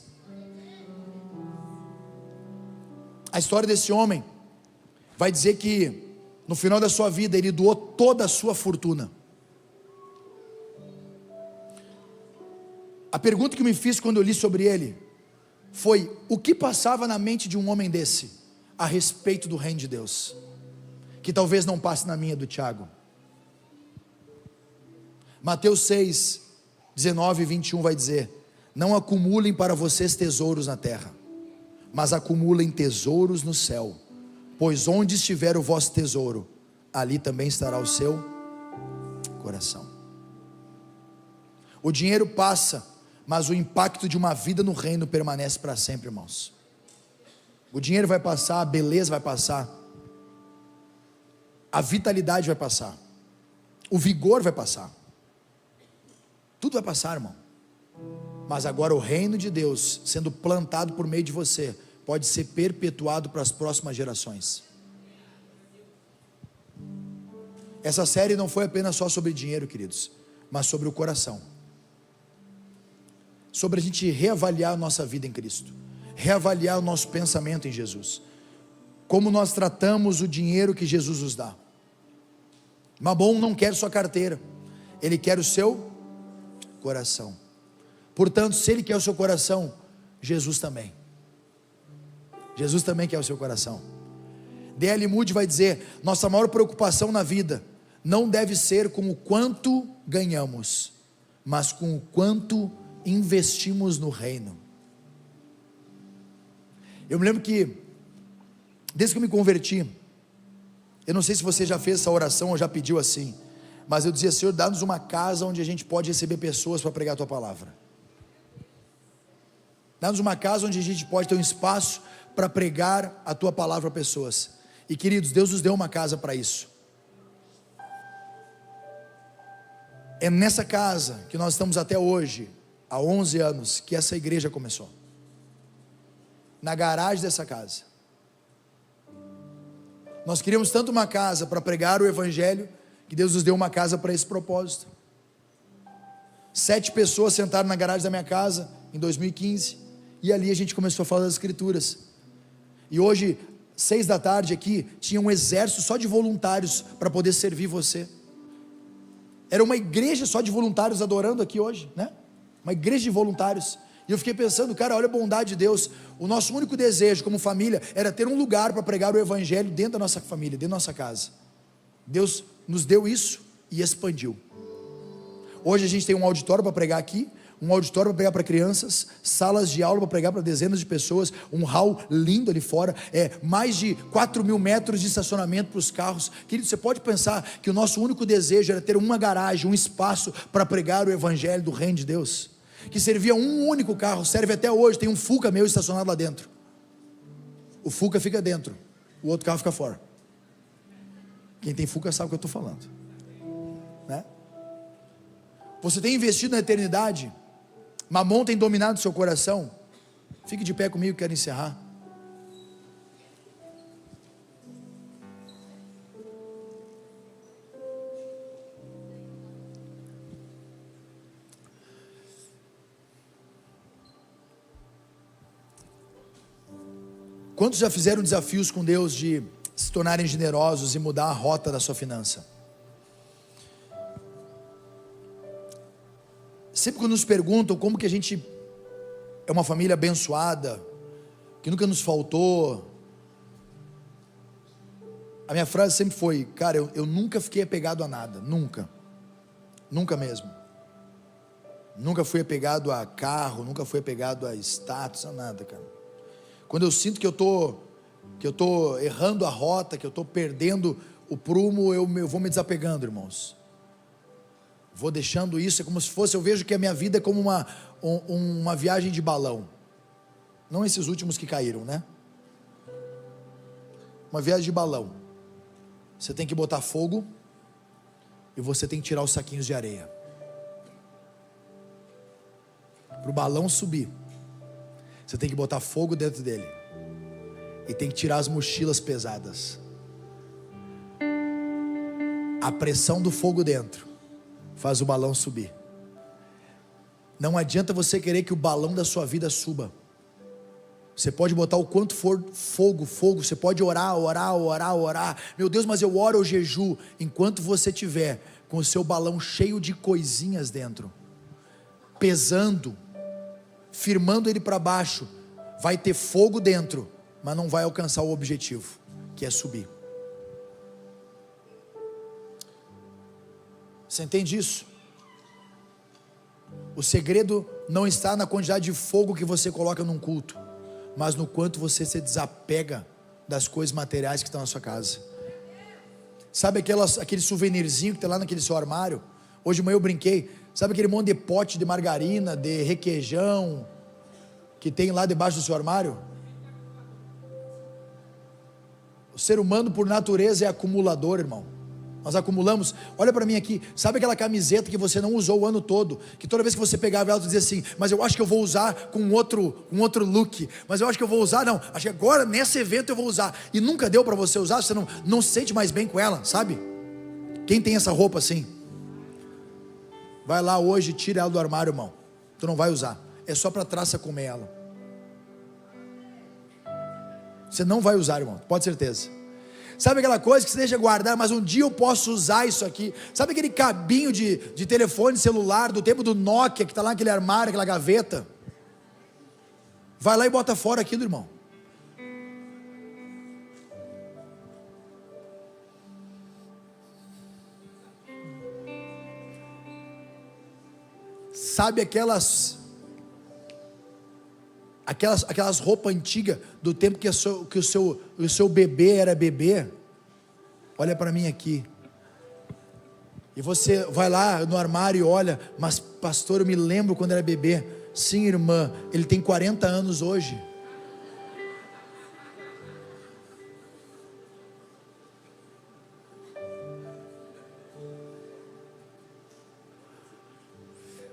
A história desse homem vai dizer que, no final da sua vida, ele doou toda a sua fortuna. A pergunta que eu me fiz quando eu li sobre ele foi: o que passava na mente de um homem desse a respeito do reino de Deus, que talvez não passe na minha, do Tiago? Mateus 6, 19 e 21 vai dizer: não acumulem para vocês tesouros na terra, mas acumulem tesouros no céu, pois onde estiver o vosso tesouro, ali também estará o seu coração. O dinheiro passa, mas o impacto de uma vida no reino permanece para sempre, irmãos. O dinheiro vai passar, a beleza vai passar, a vitalidade vai passar, o vigor vai passar, tudo vai passar, irmão. Mas agora o reino de Deus, sendo plantado por meio de você, pode ser perpetuado para as próximas gerações. Essa série não foi apenas só sobre dinheiro, queridos, mas sobre o coração, sobre a gente reavaliar a nossa vida em Cristo, reavaliar o nosso pensamento em Jesus, como nós tratamos o dinheiro que Jesus nos dá. Mamon não quer sua carteira, ele quer o seu coração. Portanto, se ele quer o seu coração, Jesus também quer o seu coração. D.L. Moody vai dizer: nossa maior preocupação na vida não deve ser com o quanto ganhamos, mas com o quanto investimos no reino. Eu me lembro que, desde que eu me converti, eu não sei se você já fez essa oração ou já pediu assim, mas eu dizia: Senhor, dá-nos uma casa onde a gente pode receber pessoas para pregar a tua palavra. Dá-nos uma casa onde a gente pode ter um espaço para pregar a tua palavra a pessoas. E queridos, Deus nos deu uma casa para isso. É nessa casa que nós estamos até hoje, há 11 anos, que essa igreja começou. Na garagem dessa casa. Nós queríamos tanto uma casa para pregar o evangelho, que Deus nos deu uma casa para esse propósito. 7 pessoas sentaram na garagem da minha casa em 2015, e ali a gente começou a falar das escrituras. E hoje, 6 da tarde aqui, tinha um exército só de voluntários para poder servir você. Era uma igreja só de voluntários adorando aqui hoje, né? Uma igreja de voluntários. E eu fiquei pensando, cara, olha a bondade de Deus. O nosso único desejo como família era ter um lugar para pregar o evangelho dentro da nossa família, dentro da nossa casa. Deus nos deu isso e expandiu. Hoje a gente tem um auditório para pregar aqui, um auditório para pregar para crianças, salas de aula para pregar para dezenas de pessoas, um hall lindo ali fora, mais de 4.000 metros de estacionamento para os carros. Querido, você pode pensar que o nosso único desejo era ter uma garagem, um espaço para pregar o evangelho do reino de Deus, que servia um único carro, serve até hoje. Tem um Fuca meu estacionado lá dentro. O Fuca fica dentro, o outro carro fica fora. Quem tem Fuca sabe o que eu estou falando, né? Você tem investido na eternidade. Mamon tem dominado seu coração. Fique de pé comigo, quero encerrar. Quantos já fizeram desafios com Deus de se tornarem generosos e mudar a rota da sua finança? Sempre que nos perguntam como que a gente é uma família abençoada, que nunca nos faltou, a minha frase sempre foi: cara, eu nunca fiquei apegado a nada, nunca mesmo, nunca fui apegado a carro, nunca fui apegado a status, a nada, cara. Quando eu sinto que eu tô errando a rota, que eu tô perdendo o prumo, eu vou me desapegando, irmãos, vou deixando isso. É como se fosse, eu vejo que a minha vida é como uma viagem de balão, não esses últimos que caíram, né? Uma viagem de balão. Você tem que botar fogo e você tem que tirar os saquinhos de areia para o balão subir. Você tem que botar fogo dentro dele e tem que tirar as mochilas pesadas. A pressão do fogo dentro faz o balão subir. Não adianta você querer que o balão da sua vida suba. Você pode botar o quanto for fogo, você pode orar. Meu Deus, mas eu oro, eu jejuo. Enquanto você tiver com o seu balão cheio de coisinhas dentro, pesando, firmando ele para baixo, vai ter fogo dentro, mas não vai alcançar o objetivo, que é subir. Você entende isso? O segredo não está na quantidade de fogo que você coloca num culto, mas no quanto você se desapega das coisas materiais que estão na sua casa. Sabe aquele souvenirzinho que está lá naquele seu armário? Hoje de manhã eu brinquei. Sabe aquele monte de pote de margarina, de requeijão, que tem lá debaixo do seu armário? O ser humano por natureza é acumulador, irmão. Nós acumulamos. Olha para mim aqui, sabe aquela camiseta que você não usou o ano todo, que toda vez que você pegava ela, tu dizia assim: mas eu acho que eu vou usar com outro look, mas eu acho que eu vou usar, não, acho que agora nesse evento eu vou usar, e nunca deu para você usar, você não se sente mais bem com ela, sabe? Quem tem essa roupa assim? Vai lá hoje, tira ela do armário, irmão. Tu não vai usar, é só para traça comer ela. Você não vai usar, irmão, pode ter certeza. Sabe aquela coisa que você deixa guardar, mas um dia eu posso usar isso aqui? Sabe aquele cabinho de telefone celular do tempo do Nokia, que está lá naquele armário, aquela gaveta? Vai lá e bota fora aquilo, irmão. Sabe aquelas roupas antigas do tempo que o seu bebê era bebê? Olha para mim aqui. E você vai lá no armário e olha: mas pastor, eu me lembro quando era bebê. Sim, irmã, ele tem 40 anos hoje.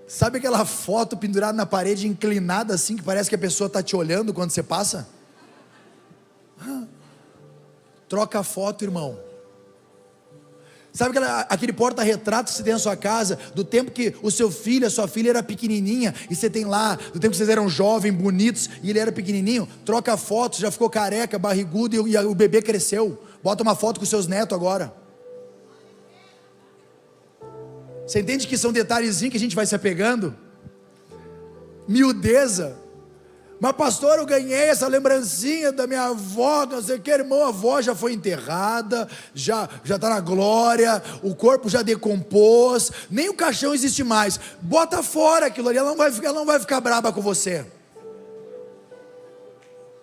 Sabe aquela foto pendurada na parede, inclinada assim, que parece que a pessoa está te olhando quando você passa? Troca a foto, irmão. Sabe aquele porta-retrato que você tem na sua casa, do tempo que o seu filho, a sua filha era pequenininha, e você tem lá, do tempo que vocês eram jovens, bonitos, e ele era pequenininho? Troca a foto, já ficou careca, barrigudo, e o bebê cresceu. Bota uma foto com seus netos agora. Você entende que são detalhezinhos que a gente vai se apegando? Miudeza. Mas pastor, eu ganhei essa lembrancinha da minha avó, não sei o que, irmão. A avó já foi enterrada, já está na glória, o corpo já decompôs, nem o caixão existe mais. Bota fora aquilo ali, ela não vai ficar braba com você.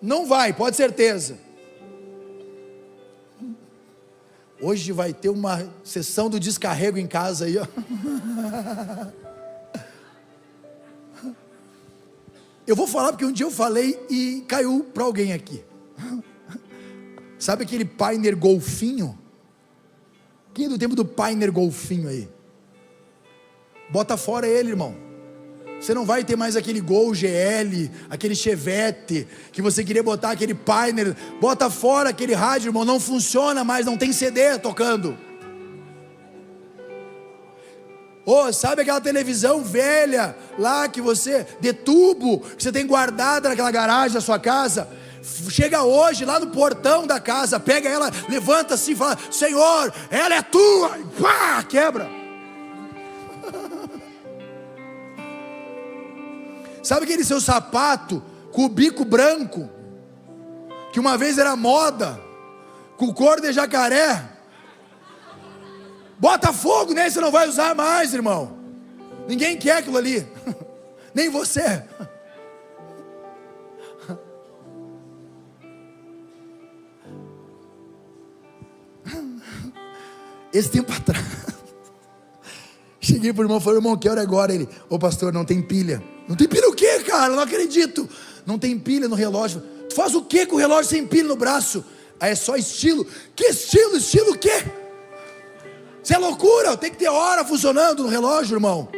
Não vai, pode certeza. Hoje vai ter uma sessão do descarrego em casa aí, ó. Eu vou falar porque um dia eu falei e caiu para alguém aqui. Sabe aquele Pioneer golfinho? Quem é do tempo do Pioneer golfinho aí? Bota fora ele, irmão. Você não vai ter mais aquele Gol GL, aquele Chevette, que você queria botar aquele Pioneer. Bota fora aquele rádio, irmão, não funciona mais, não tem CD tocando. Sabe aquela televisão velha lá que você, de tubo, que você tem guardada naquela garagem da sua casa? chega hoje lá no portão da casa, pega ela, levanta assim e fala: Senhor, ela é tua, e pá, quebra. Sabe aquele seu sapato com o bico branco, que uma vez era moda, com cor de jacaré? Bota fogo nele, você não vai usar mais, irmão. Ninguém quer aquilo ali, nem você. Esse tempo atrás, cheguei pro irmão e falei: irmão, que hora é agora? Ele: ô pastor, não tem pilha. Não tem pilha o quê, cara? Não acredito. Não tem pilha no relógio. Tu faz o quê com o relógio sem pilha no braço? Aí é só estilo. Que estilo? Estilo o quê? Isso é loucura. Tem que ter hora funcionando no relógio, irmão.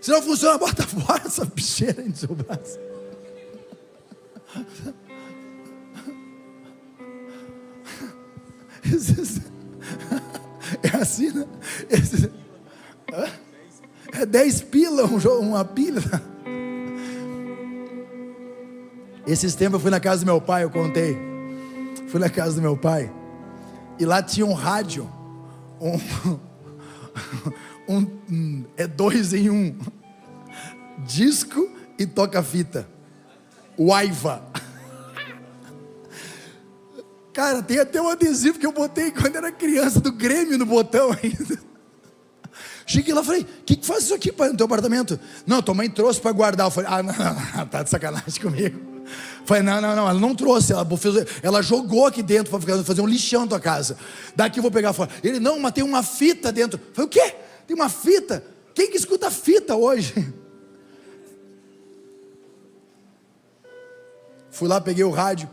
Se não funciona, bota fora essa bicheira aí no seu braço. É assim, né? É 10 pila, uma pilha. Esses tempos eu fui na casa do meu pai, eu contei. Fui na casa do meu pai, e lá tinha um rádio. É 2 em 1. Disco e toca-fita. Waiva. Cara, tem até um adesivo que eu botei quando era criança do Grêmio no botão ainda. Cheguei lá e falei: o que faz isso aqui, pai, no teu apartamento? Não, tua mãe trouxe para guardar. Eu falei: não, tá de sacanagem comigo. Eu falei: não, ela não trouxe, ela jogou aqui dentro para fazer um lixão na tua casa. Daqui eu vou pegar fora. Ele: não, mas tem uma fita dentro. Eu falei: o quê? Tem uma fita? Quem que escuta fita hoje? Fui lá, peguei o rádio,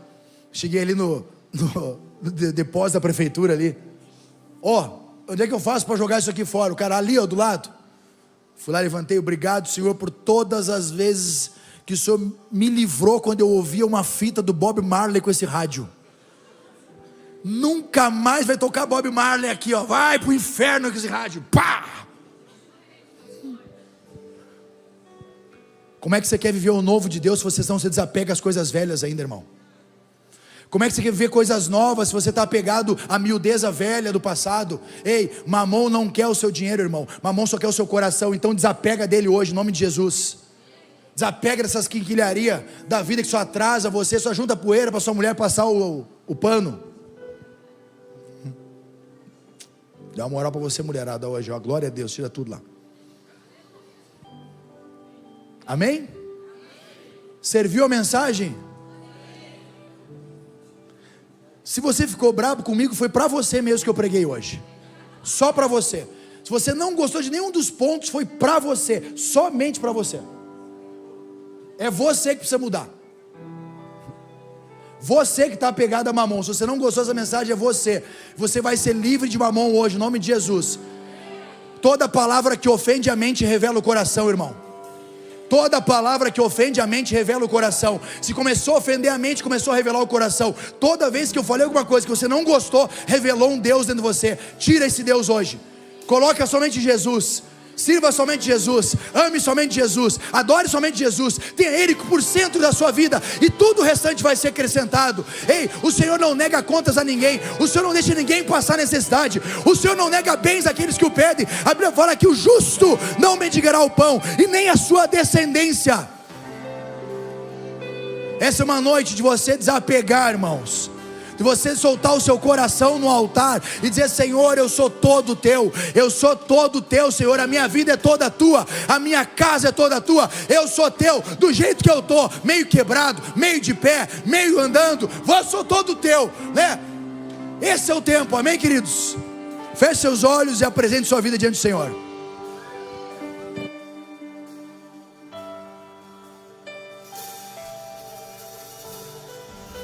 cheguei ali no depósito da prefeitura ali. Onde é que eu faço para jogar isso aqui fora? O cara ali, do lado. Fui lá, levantei: obrigado, Senhor, por todas as vezes que o Senhor me livrou quando eu ouvia uma fita do Bob Marley com esse rádio. Nunca mais vai tocar Bob Marley aqui, vai pro inferno com esse rádio. Pá! Como é que você quer viver o novo de Deus se você não se desapega às coisas velhas ainda, irmão? Como é que você quer viver coisas novas se você está apegado à miudeza velha do passado? Ei, Mamon não quer o seu dinheiro, irmão. Mamon só quer o seu coração. Então desapega dele hoje, em nome de Jesus. Desapega dessas quinquilharias da vida que só atrasa você, só junta poeira para sua mulher passar o pano. Dá uma moral para você, mulherada, hoje, glória a Deus, tira tudo lá. Amém? Serviu a mensagem? Se você ficou bravo comigo, foi para você mesmo que eu preguei hoje. Só para você. Se você não gostou de nenhum dos pontos, foi para você, somente para você. É você que precisa mudar. Você que está apegado a Mamon. Se você não gostou dessa mensagem, é você. Você vai ser livre de Mamon hoje, em nome de Jesus. Toda palavra que ofende a mente revela o coração, irmão. Toda palavra que ofende a mente revela o coração. Se começou a ofender a mente, começou a revelar o coração. Toda vez que eu falei alguma coisa que você não gostou, revelou um Deus dentro de você. Tira esse Deus hoje. Coloca somente Jesus. Sirva somente Jesus, ame somente Jesus, adore somente Jesus, tenha Ele por centro da sua vida, e tudo o restante vai ser acrescentado. Ei, o Senhor não nega contas a ninguém, o Senhor não deixa ninguém passar necessidade, o Senhor não nega bens àqueles que o pedem. A Bíblia fala que o justo não mendigará o pão, e nem a sua descendência. Essa é uma noite de você desapegar, irmãos, de você soltar o seu coração no altar e dizer: Senhor, eu sou todo teu, eu sou todo teu, Senhor, a minha vida é toda tua, a minha casa é toda tua, eu sou teu, do jeito que eu estou, meio quebrado, meio de pé, meio andando, eu sou todo teu, né? Esse é o tempo, amém, queridos? Feche seus olhos e apresente sua vida diante do Senhor.